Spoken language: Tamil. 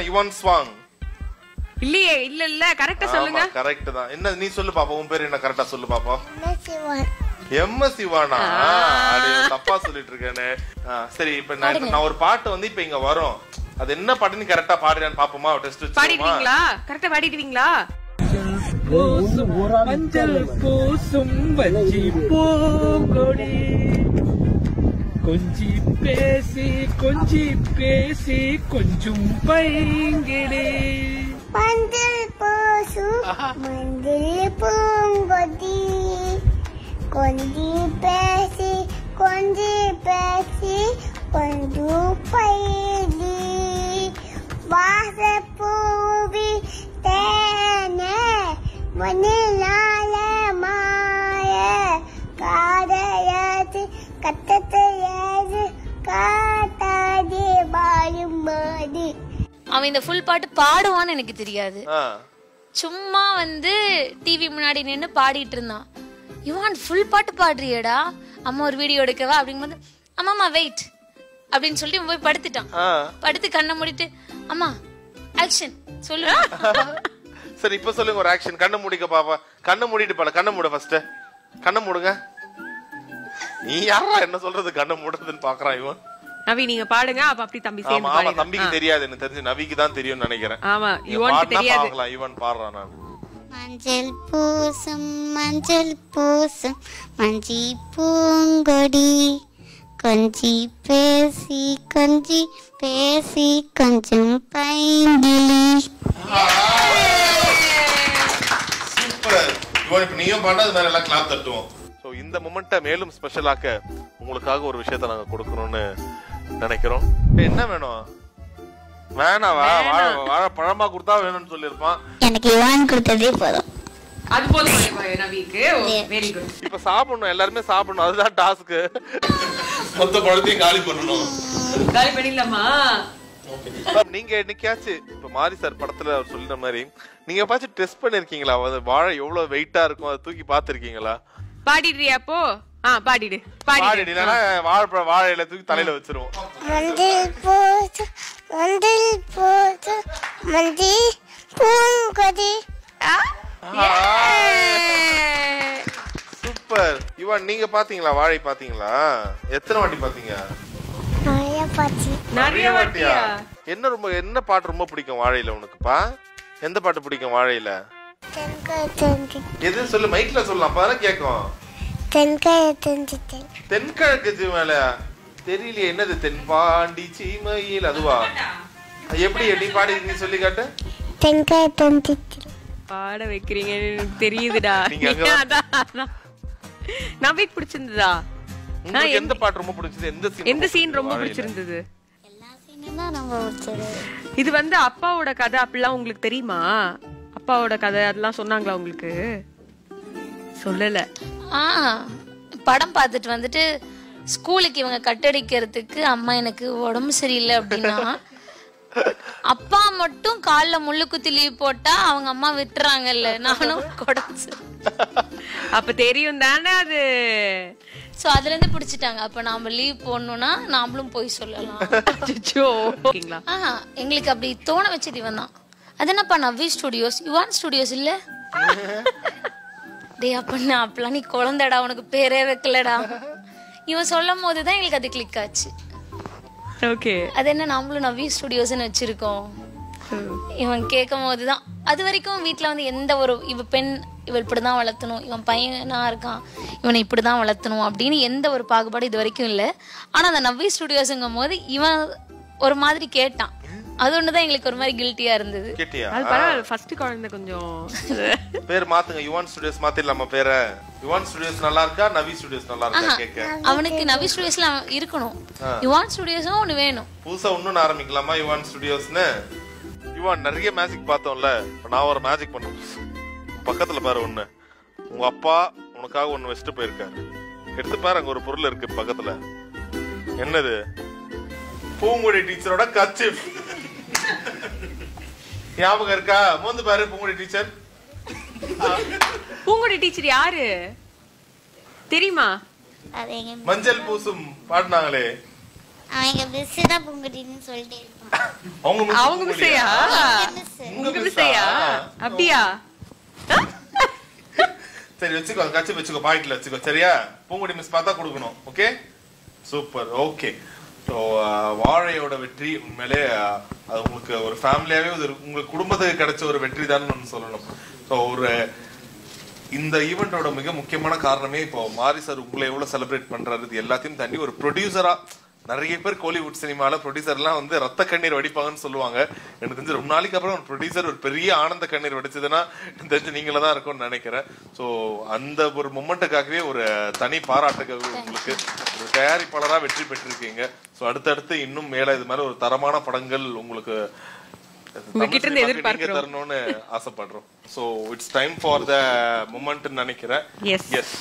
யுவன் ஸ்வாங். இல்லையே, இல்ல கரெக்ட்டா சொல்லுங்க. கரெக்ட் தான். என்ன நீ சொல்லு பாப்போம், உன் பேர் என்ன கரெக்ட்டா சொல்லு பாப்போம். எம்எஸ் சிவானா? அடே தப்பா சொல்லிட்டு இருக்கேனே. சரி, இப்ப நான் ஒரு பாட்டு வந்து இப்ப இங்க வரும், அது என்ன பாட்டுன்னு கரெக்ட்டா பாடுறியான்னு பாப்போமா? டெஸ்ட் வச்சு பாடிடுவீங்களா? கரெக்ட்டா பாடிடுவீங்களா? மஞ்சள் பூசும் வஞ்சி பூங்கொடி கொஞ்சி பேசி கொஞ்சம் பைங்கிளி மஞ்சள் பூசும் மஞ்சள் பூங்கொடி கொஞ்சி பேசி கொஞ்சம் பைங்கிளி வாசப்பூவி தேனே மண்ணினால மாய காதையாது கத்தத்தையாது காத்தாடி பாடுமாடி. அவன் இந்த ஃபுல் பாட்டு பாடுவான்னு எனக்கு தெரியாது. சும்மா வந்து டிவி முன்னாடி நின்னு பாடிட்டு இருந்தான். யுவான் ஃபுல் பாட்டு பாடுறியடா, அம்மா ஒரு வீடியோ எடுக்கவா அப்படிங்கும்போது அம்மா வெயிட் அப்படின்னு சொல்லிட்டு போய் படுத்துட்டான். படுத்து கண்ணை மூடிட்டு அம்மா ஆக்ஷன் சொல்லு. சரி, இப்ப சொல்லுங்க ஒரு ஆக்ஷன். கண்ணை மூடிக்க பாப்பா. கண்ணை மூடிட்டு பாரு. கண்ணை மூடு ஃபர்ஸ்ட். கண்ணை மூடுங்க. நீ யாரா என்ன சொல்றது கண்ணை மூடுறதுன்னு பாக்குறான் இவன். நவி நீங்க பாடுங்க, அப்ப அப்படி தம்பி சேர்ந்து பாடுங்க. ஆமா, தம்பிக்கு தெரியாது, எனக்கு தெரிஞ்சு நவிக்கு தான் தெரியும்னு நினைக்கிறேன். ஆமா, யுவானுக்கு தெரியாது. பார்க்கலாம், யுவான் பாடுறான். நான் மஞ்சள் பூசும் மஞ்சி பூங்கொடி கொஞ்சி பேசி கொஞ்சம் பைங்கிளி. Super Yuan. இப்ப நீயும் பாடுறது மேல எல்லாம் கிளாப் தட்டுவோம். சோ இந்த மொமெண்ட்டை மேலும் ஸ்பெஷலாக்க உங்களுக்காக ஒரு விஷயத்தை நாங்க கொடுக்கணும்னு நினைக்கிறோம். என்ன வேணும்? வேணாவா? வாழை பழமா கொடுத்தா வேணும்னு சொல்லிருப்பான். எனக்கு யுவான் கொடுத்ததே போதும். அது போதும் நவிக்கு. Very good. இப்ப சாப்பிடணும், எல்லாருமே சாப்பிடணும், அதுதான் டாஸ்க். மொத்த பழத்தையும் காலி பண்ணணும். காலி பண்ணிடலாமா? நீங்க என்னைக்காச்சும் இப்ப மாரி சார் படத்துல அவர் சொல்லின மாதிரி நீங்க பாச்சு டெஸ்ட் பண்ணிருக்கீங்களா? வாழை எவ்வளவு வெயிட்டா இருக்கும் அதை தூக்கி பாத்துருக்கீங்களா? பாடிடுறியா அப்போ? பாடிடு. வாழையில தூக்கி தலையில வச்சிருவோம். சூப்பர் யுவான். நீங்க பாத்தீங்களா வாழை? பாத்தீங்களா? எத்தனை வாட்டி பாத்தீங்க? நிறைய வாட்டியா? என்ன பாட்டு ரொம்ப பிடிக்கும் வாழையில உனக்குப்பா? எந்த பாட்டு பிடிக்கும் வாழையில? எது சொல்லு, மைக்ல சொல்லலாம், அப்பதானே கேக்கும். தென்கிழக்கு சீமையில தெரியலையே, என்னது? தென்பாண்டி சீமையில் அதுவா? எப்படி நீ பாடி நீ சொல்லி காட்டு. பாட வைக்கிறீங்க தெரியுதுடா. நவிக்கு பிடிச்சிருந்ததா? எந்த பாட்டு ரொம்ப பிடிச்சது? எந்த சீன் ரொம்ப பிடிச்சிருந்தது? எல்லா சீனும் தான் ரொம்ப பிடிச்சது. இது வந்து அப்பாவோட கதை அப்படிலாம் உங்களுக்கு தெரியுமா? அப்பாவோட கதை அதெல்லாம் சொன்னாங்களா உங்களுக்கு? சொல்லல. படம் பார்த்துட்டு வந்துட்டு ஸ்கூலுக்கு இவங்க கட்டடிக்கிறதுக்கு அம்மா எனக்கு உடம்பு சரியில்லை அப்படின்னா அப்பா மட்டும் கால்ல முள்ளு குத்தி லீவ் போட்டா அவங்க அம்மா விட்டுறாங்கல்ல, நானும் உடம்பு அப்ப தெரியும் தானே அது. சோ அதுல இருந்து பிடிச்சிட்டாங்க. அப்ப நாம லீவ் போடணும்னா நாமளும் போய் சொல்லலாம். எங்களுக்கு அப்படி தோண வச்சது இவன் தான். அது என்னப்பா நவி ஸ்டுடியோஸ் யுவான் ஸ்டுடியோஸ் இல்ல? டே அப்படின்னா அப்பெல்லாம் நீ குழந்தைடா, உனக்கு பேரே வைக்கலடா. இவன் சொல்லும் போதுதான் எங்களுக்கு அது கிளிக் ஆச்சு. அது என்ன நம்மளும் நவி ஸ்டுடியோஸ்ன்னு வச்சிருக்கோம். இவன் கேட்கும் போதுதான். அது வரைக்கும் வீட்டுல வந்து எந்த ஒரு இவ இப்படிதான் வளர்த்தணும், இவன் பையனா இருக்கான் இவனை இப்படிதான் வளர்த்தணும் அப்படின்னு எந்த ஒரு பாகுபாடு இது வரைக்கும் இல்லை. ஆனா அந்த நவி ஸ்டுடியோஸ்ங்கும் போது இவன் ஒரு மாதிரி கேட்டான். அது ஒண்ணுதான் எங்களுக்கு ஒரு மாதிரி கில்ட்டியா இருந்தது. ஃபர்ஸ்ட் குழந்தை கொஞ்சம் பேர் மாத்துங்க, யுவான் ஸ்டுடியோஸ் மாத்திரலாமா பேரை? யுவான் ஸ்டுடியோஸ் நல்லா இருக்கா, நவி ஸ்டுடியோஸ் நல்லா இருக்கா கேக்க? அவனுக்கு நவி ஸ்டுடியோஸ்ல இருக்கணும், யுவான் ஸ்டுடியோஸும் ஒண்ணு வேணும். புதுசா ஒண்ணு ஆரம்பிக்கலாமா யுவான் ஸ்டுடியோஸ்னு? யுவான் நிறைய மேஜிக் பார்த்தோம்ல, நான் ஒரு மேஜிக் பண்ண பக்கத்துல பாரு ஒண்ணு. உங்க அப்பா உனக்காக ஒண்ணு வச்சுட்டு போயிருக்காரு, எடுத்து பாரு, அங்க ஒரு பொருள் இருக்கு பக்கத்துல. என்னது? பூங்குடி டீச்சரோட கர்ச்சீஃப். ஞாபகம் இருக்கா? மோந்து பாரு பூங்குடி டீச்சர். பூங்குடி டீச்சர் யாரு தெரியுமா? மஞ்சள் பூசும் பாடினாங்களே அவங்க மிஸ் தான் பூங்குடின்னு சொல்லிட்டே இருப்பாங்க. அவங்க மிஸ்ஸையா? உங்க மிஸ்ஸையா? அப்படியா? சரி வச்சுக்கோ, கட்சி வச்சுக்கோ, பாக்கெட்ல வச்சுக்கோ. சரியா? பூங்குடி மிஸ் பார்த்தா கொடுக்கணும். Okay, super. ஓகே, ஸோ வாழையோட வெற்றி உண்மையிலே அது உங்களுக்கு ஒரு ஃபேமிலியாவே உங்களுக்கு குடும்பத்துக்கு கிடைச்ச ஒரு வெற்றி தான் சொல்லணும். ஸோ ஒரு இந்த ஈவெண்டோட மிக முக்கியமான காரணமே இப்போ மாரி சார் உங்களை எவ்வளவு செலிப்ரேட் பண்றாரு, இது எல்லாத்தையும் தாண்டி ஒரு ப்ரொடியூசரா நிறைய பேர் கோலிவுட் சினிமால ப்ரொடியூசர்லாம் வந்து ரத்த கண்ணீர் வடிப்பாங்கன்னு சொல்லுவாங்க. எனக்கு தெரிஞ்சு ரொம்ப நாளைக்கு அப்புறம் ஒரு ப்ரொடியூசர் ஒரு பெரிய ஆனந்த கண்ணீர் வடிச்சதுன்னா தெரிஞ்சு நீங்கள தான் இருக்கும்னு நினைக்கிறேன். ஸோ அந்த ஒரு மொமெண்ட்டுக்காகவே ஒரு தனி பாராட்டுகள் உங்களுக்கு. ஒரு தயாரிப்பாளராக வெற்றி பெற்றிருக்கீங்க. ஸோ அடுத்தடுத்து இன்னும் மேல இது மாதிரி ஒரு தரமான படங்கள் உங்களுக்கு தரணும்னு ஆசைப்படுறோம். So it's time for the moment நினைக்கிறேன். எஸ்.